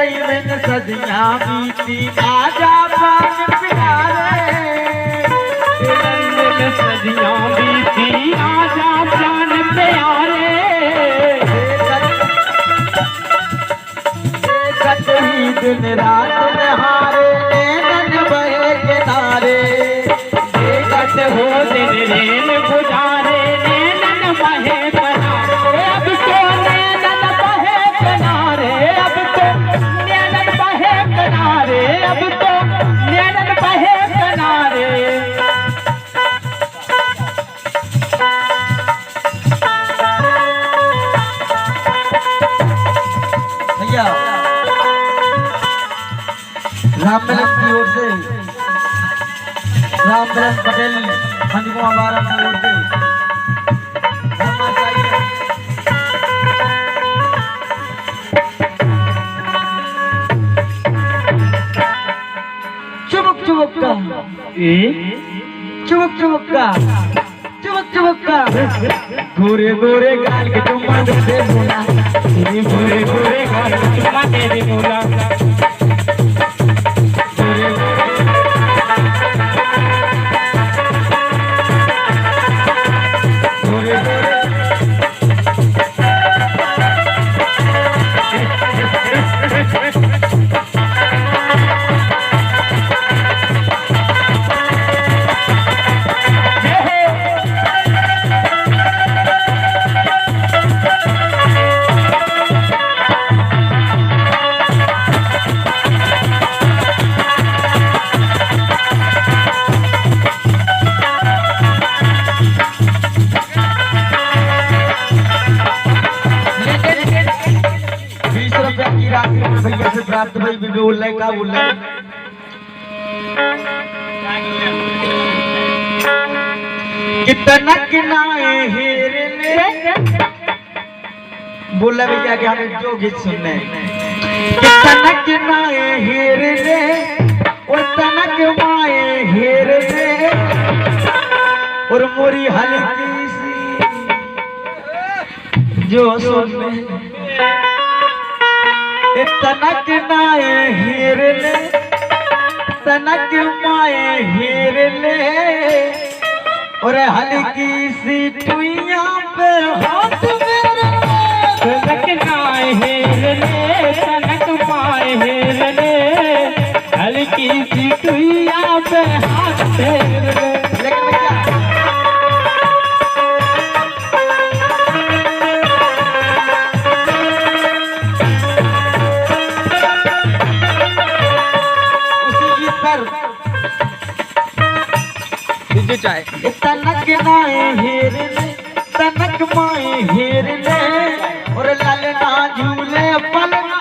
गई बिन सदियां बीती आजा प्राण प्यारे बिन सदियां बीती आजा प्राण प्यारे देखत ही दिन रात नहारे नैनन बहे किनारे देखत हो दिन रेल गुजारे नैनन बहे किनारे अब तो नैनन बहे किनारे अब तो नैनन बहे किनारे अब तो नैनन बहे किनारे भैया रामबलम की ओर से रामबलम पटेल हंजकुआ बारा की ओर से चुमुक चुमुक का चुमुक चुमुक का चुमुक चुमुक का गोरे गोरे गाल के चुम्मा दे बोला गोरे गोरे गाल के चुम्मा दे बोला भैया से प्राप्त भाई भी बोल रहे क्या बोल रहे कितना किनाए हेरने बोल रहे भैया कि हमें जो गीत सुनने कितना किनाए हेरने उतना कमाए हेरने और मोरी हल्की सी जो सुनने तनक नाए हीरले तनक माए हीरले और हल्की सी टुइया पे हाथ मेरे तनक नाए हीरले तनक माए हीरले हल्की सी टुइया पे हाथ फेरले तनक नाए हेरले तनक माए हेरले और ललना झूले पलना